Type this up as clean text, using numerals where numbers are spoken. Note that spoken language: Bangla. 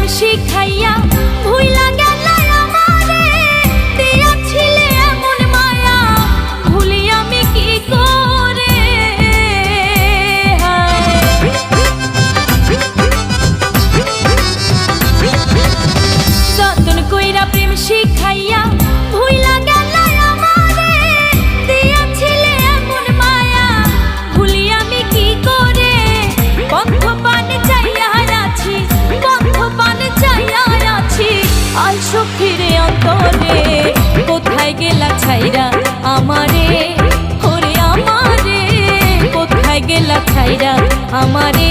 শিখাইয়া ভুইলা গেলা আমারে, দিয়াছিলে এমন মায়া ভুলি আমি কি করে। যতন কইরা প্রেম শিখাইয়া ভুইলা গেলা আমারে, দিয়াছিলে এমন মায়া ভুলি আমি কি করে। বন্ধ পানে চাইয়া আছি, বন্ধ পানে চাইয়া আছি, আইসো ফিরে অন্তরে। কোথায় গেলা ছাইরা আমারে, ওরে আমারে, কোথায় গেলা ছাইরা আমারে।